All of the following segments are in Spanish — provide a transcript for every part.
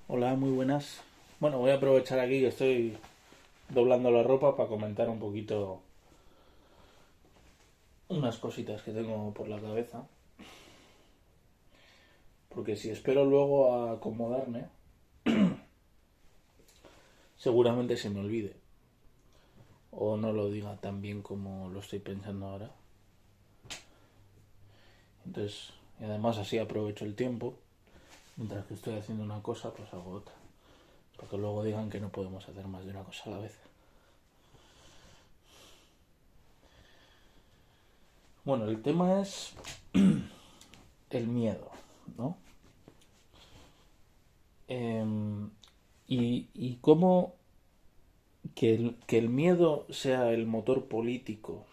Hola, muy buenas. Bueno, voy a aprovechar aquí que estoy doblando la ropa para comentar un poquito unas cositas que tengo por la cabeza. Porque si espero luego a acomodarme, seguramente se me olvide. O no lo diga tan bien como lo estoy pensando ahora. Entonces, y además así aprovecho el tiempo. Mientras que estoy haciendo una cosa, pues hago otra. Para que luego digan que no podemos hacer más de una cosa a la vez. Bueno, el tema es el miedo, ¿no? Y cómo que el miedo sea el motor político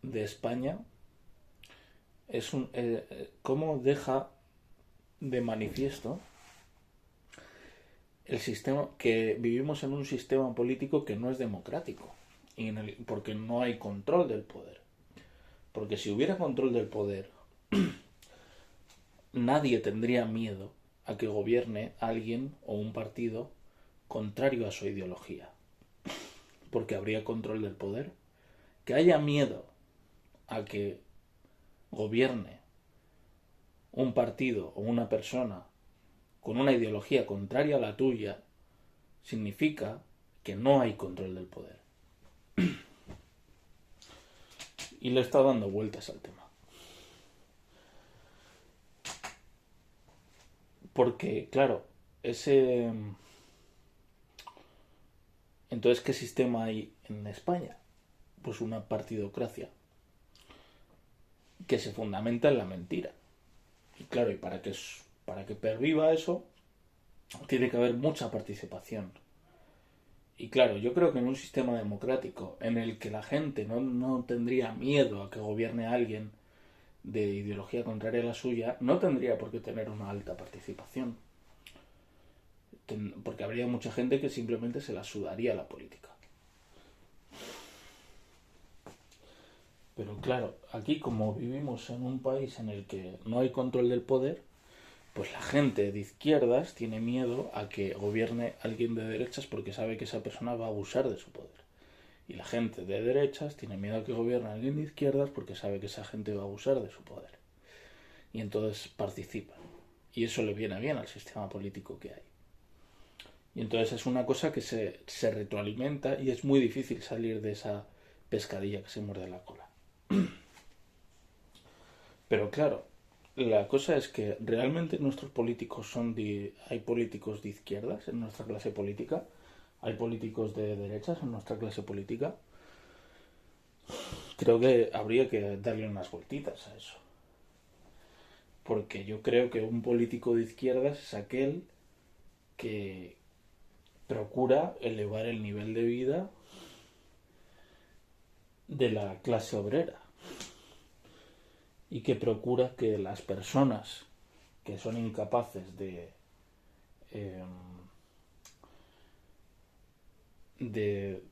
de España cómo deja de manifiesto el sistema que vivimos en un sistema político que no es democrático porque no hay control del poder, porque si hubiera control del poder nadie tendría miedo a que gobierne alguien o un partido contrario a su ideología, porque habría control del poder. Que haya miedo a que gobierne un partido o una persona con una ideología contraria a la tuya significa que no hay control del poder. Y le está dando vueltas al tema. Porque, claro, ese... Entonces, ¿qué sistema hay en España? Pues una partidocracia que se fundamenta en la mentira. Y claro, y para que perviva eso, tiene que haber mucha participación. Y claro, yo creo que en un sistema democrático en el que la gente no tendría miedo a que gobierne a alguien de ideología contraria a la suya, no tendría por qué tener una alta participación. Porque habría mucha gente que simplemente se la sudaría la política. Pero claro, aquí como vivimos en un país en el que no hay control del poder, pues la gente de izquierdas tiene miedo a que gobierne alguien de derechas porque sabe que esa persona va a abusar de su poder. Y la gente de derechas tiene miedo a que gobierne alguien de izquierdas porque sabe que esa gente va a abusar de su poder. Y entonces participan. Y eso le viene bien al sistema político que hay. Y entonces es una cosa que se retroalimenta y es muy difícil salir de esa pescadilla que se muerde la cola. Pero claro, la cosa es que realmente nuestros políticos hay políticos de izquierdas en nuestra clase política, hay políticos de derechas en nuestra clase política. Creo que habría que darle unas vueltitas a eso. Porque yo creo que un político de izquierdas es aquel que procura elevar el nivel de vida de la clase obrera y que procura que las personas que son incapaces eh, de,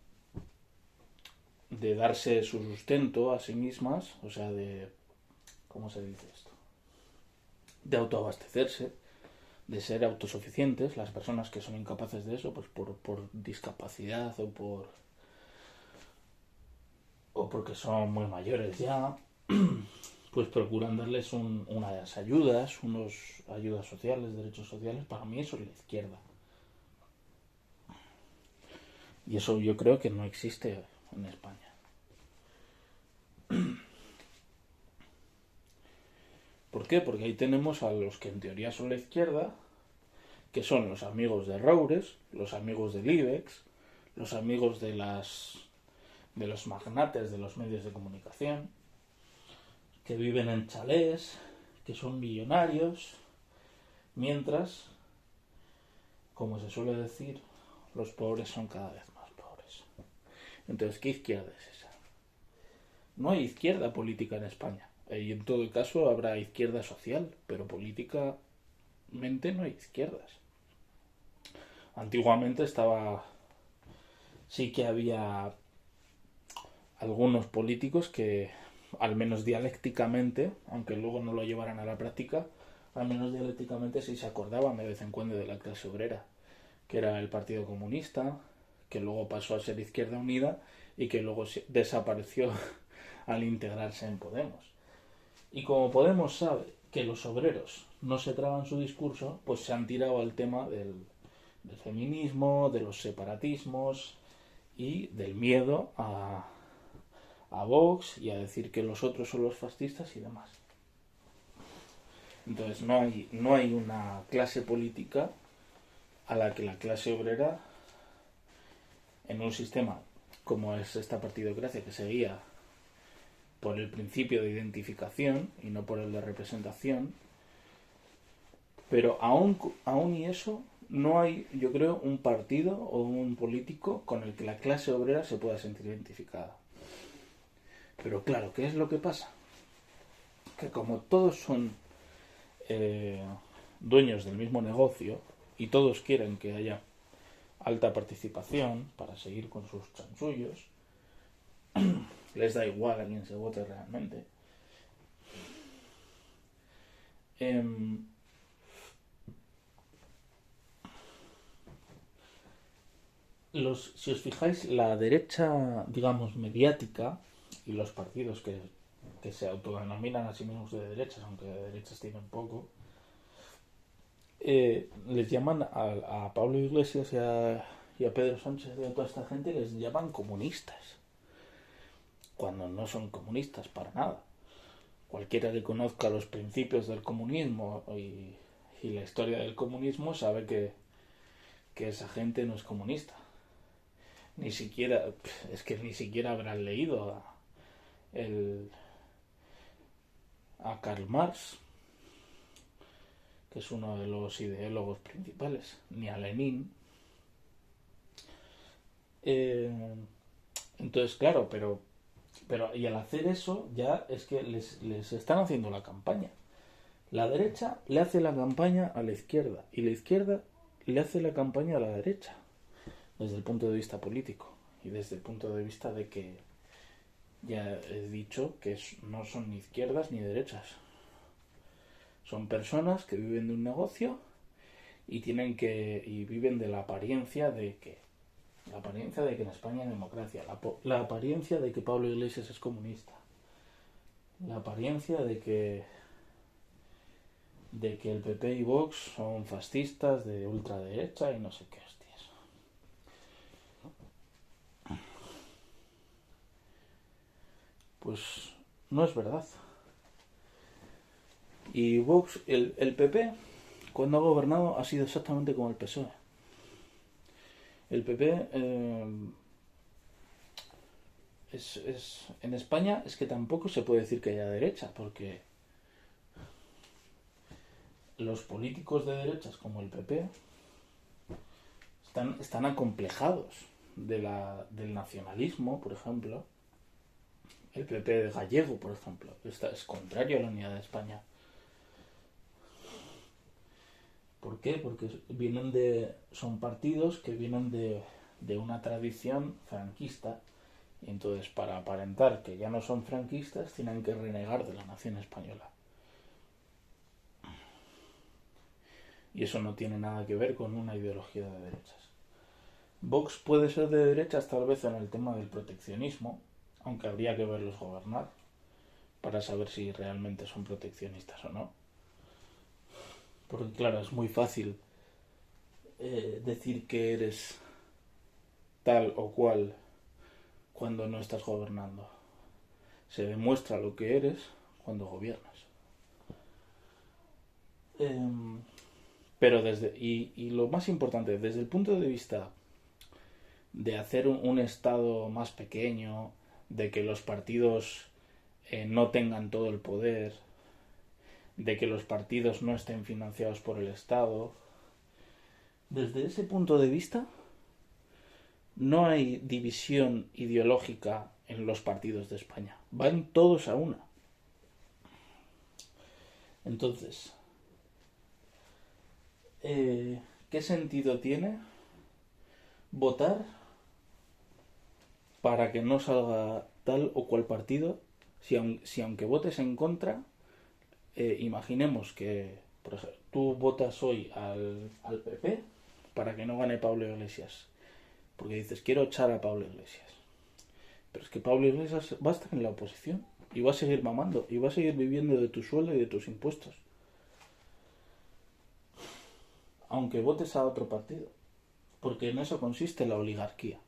de darse su sustento a sí mismas, o sea, ¿cómo se dice esto? De autoabastecerse, de ser autosuficientes, las personas que son incapaces de eso, pues por discapacidad o porque son muy mayores ya, pues procuran darles unas ayudas, unos ayudas sociales, derechos sociales. Para mí eso es la izquierda. Y eso yo creo que no existe en España. ¿Por qué? Porque ahí tenemos a los que en teoría son la izquierda, que son los amigos de Roures, los amigos del IBEX, los amigos de los magnates de los medios de comunicación, que viven en chalés, que son millonarios, mientras, como se suele decir, los pobres son cada vez más pobres. Entonces, ¿qué izquierda es esa? No hay izquierda política en España. Y en todo caso habrá izquierda social, pero políticamente no hay izquierdas. Antiguamente sí que había algunos políticos que, al menos dialécticamente, aunque luego no lo llevaran a la práctica, al menos dialécticamente sí se acordaban de vez en cuando de la clase obrera, que era el Partido Comunista, que luego pasó a ser Izquierda Unida y que luego desapareció al integrarse en Podemos. Y como Podemos sabe que los obreros no se tragan su discurso, pues se han tirado al tema del feminismo, de los separatismos y del miedo a Vox y a decir que los otros son los fascistas y demás. Entonces no hay una clase política a la que la clase obrera, en un sistema como es esta partidocracia que se guía por el principio de identificación y no por el de representación, pero aún y eso no hay, yo creo, un partido o un político con el que la clase obrera se pueda sentir identificada. Pero claro, ¿qué es lo que pasa? Que como todos son dueños del mismo negocio y todos quieren que haya alta participación para seguir con sus chanchullos, les da igual a quién se vote realmente. Si os fijáis, la derecha, digamos, mediática y los partidos que se autodenominan a sí mismos de derechas, aunque de derechas tienen poco, les llaman a Pablo Iglesias y a Pedro Sánchez y a toda esta gente les llaman comunistas, cuando no son comunistas para nada. Cualquiera que conozca los principios del comunismo y la historia del comunismo sabe que esa gente no es comunista. Ni siquiera, es que ni siquiera habrán leído a Karl Marx, que es uno de los ideólogos principales, ni a Lenin. Entonces, claro, pero y al hacer eso ya es que les están haciendo la campaña. La derecha le hace la campaña a la izquierda y la izquierda le hace la campaña a la derecha, desde el punto de vista político y desde el punto de vista de que ya he dicho que no son ni izquierdas ni derechas. Son personas que viven de un negocio y viven de la apariencia de que en España hay democracia, la apariencia de que Pablo Iglesias es comunista, la apariencia de que el PP y Vox son fascistas de ultraderecha y no sé qué hostias. Pues no es verdad. Y Vox, el PP, cuando ha gobernado ha sido exactamente como el PSOE. El PP en España es que tampoco se puede decir que haya derecha, porque los políticos de derechas como el PP están acomplejados del nacionalismo, por ejemplo. El PP gallego, por ejemplo, es contrario a la unidad de España. ¿Por qué? Porque son partidos que vienen de una tradición franquista, y entonces para aparentar que ya no son franquistas tienen que renegar de la nación española. Y eso no tiene nada que ver con una ideología de derechas. Vox puede ser de derechas tal vez en el tema del proteccionismo, aunque habría que verlos gobernar para saber si realmente son proteccionistas o no. Porque claro, es muy fácil decir que eres tal o cual cuando no estás gobernando. Se demuestra lo que eres cuando gobiernas. Pero y lo más importante, desde el punto de vista de hacer un Estado más pequeño, de que los partidos no tengan todo el poder, de que los partidos no estén financiados por el Estado, desde ese punto de vista no hay división ideológica en los partidos de España. Van todos a una. Entonces, ¿qué sentido tiene votar para que no salga tal o cual partido si aunque votes en contra, imaginemos que Por ejemplo, tú votas hoy al PP para que no gane Pablo Iglesias. Porque dices, quiero echar a Pablo Iglesias. Pero es que Pablo Iglesias va a estar en la oposición. Y va a seguir mamando. Y va a seguir viviendo de tu sueldo y de tus impuestos. Aunque votes a otro partido. Porque en eso consiste la oligarquía.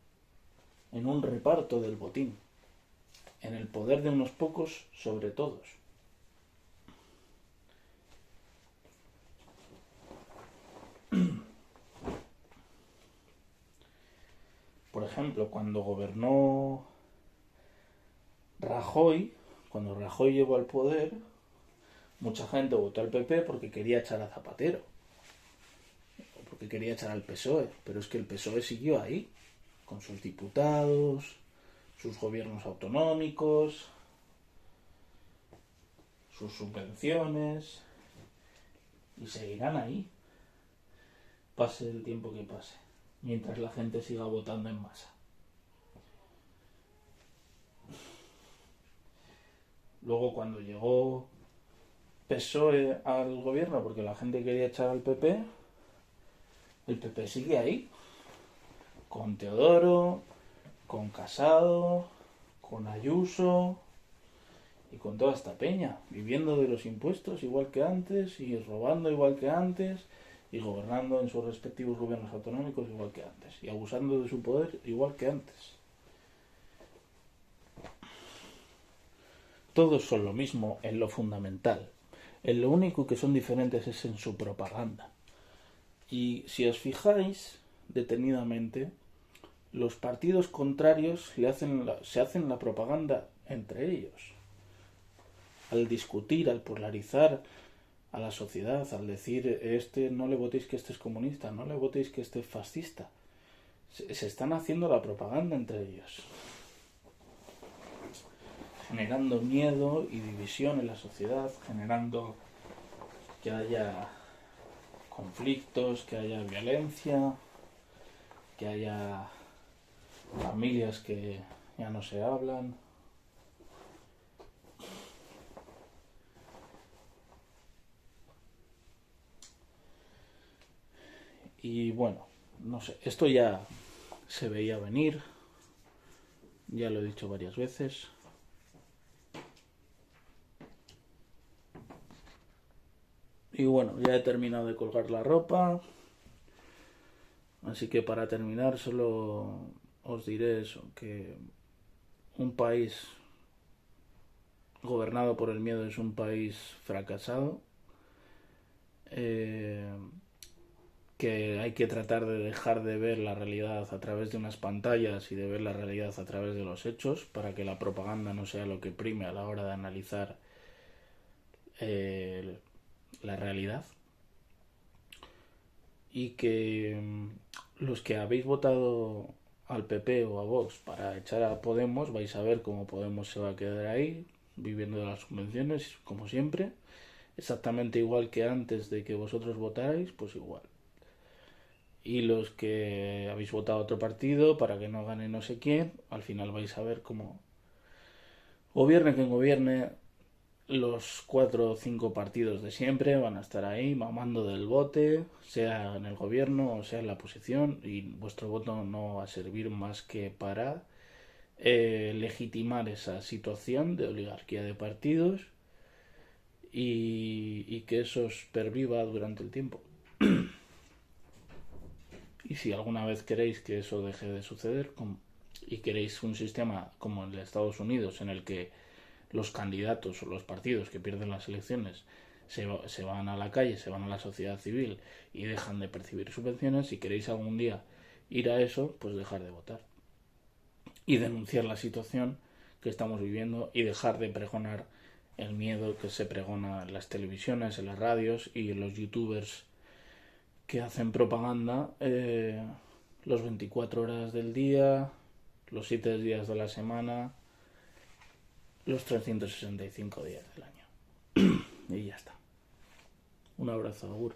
En un reparto del botín. En el poder de unos pocos sobre todos. Por ejemplo, cuando gobernó Rajoy, cuando Rajoy llegó al poder, mucha gente votó al PP porque quería echar a Zapatero, o porque quería echar al PSOE, pero es que el PSOE siguió ahí, con sus diputados, sus gobiernos autonómicos, sus subvenciones, y seguirán ahí, pase el tiempo que pase, mientras la gente siga votando en masa. Luego, cuando llegó PSOE al gobierno porque la gente quería echar al PP, el PP sigue ahí, con Teodoro, con Casado, con Ayuso y con toda esta peña, viviendo de los impuestos igual que antes y robando igual que antes y gobernando en sus respectivos gobiernos autonómicos igual que antes y abusando de su poder igual que antes. Todos son lo mismo en lo fundamental. En lo único que son diferentes es en su propaganda. Y si os fijáis detenidamente, los partidos contrarios se hacen la propaganda entre ellos. Al discutir, al polarizar a la sociedad, al decir, no le votéis que este es comunista, no le votéis que este es fascista. Se están haciendo la propaganda entre ellos, generando miedo y división en la sociedad, generando que haya conflictos, que haya violencia, que haya familias que ya no se hablan. Y bueno, no sé, esto ya se veía venir, ya lo he dicho varias veces. Y bueno, ya he terminado de colgar la ropa. Así que para terminar solo os diré eso, que un país gobernado por el miedo es un país fracasado, que hay que tratar de dejar de ver la realidad a través de unas pantallas y de ver la realidad a través de los hechos para que la propaganda no sea lo que prime a la hora de analizar la realidad, y que los que habéis votado al PP o a Vox para echar a Podemos vais a ver cómo Podemos se va a quedar ahí viviendo de las subvenciones como siempre, exactamente igual que antes de que vosotros votarais, pues igual. Y los que habéis votado a otro partido para que no gane no sé quién, al final vais a ver cómo gobierne quien gobierne, los 4 o 5 partidos de siempre van a estar ahí mamando del bote, sea en el gobierno o sea en la oposición, y vuestro voto no va a servir más que para legitimar esa situación de oligarquía de partidos y que eso perviva durante el tiempo. Y si alguna vez queréis que eso deje de suceder y queréis un sistema como el de Estados Unidos en el que los candidatos o los partidos que pierden las elecciones se van a la calle, se van a la sociedad civil y dejan de percibir subvenciones, si queréis algún día ir a eso, pues dejar de votar y denunciar la situación que estamos viviendo y dejar de pregonar el miedo que se pregona en las televisiones, en las radios y en los youtubers que hacen propaganda los 24 horas del día, los 7 días de la semana, los 365 días del año. Y ya está. Un abrazo, Agur.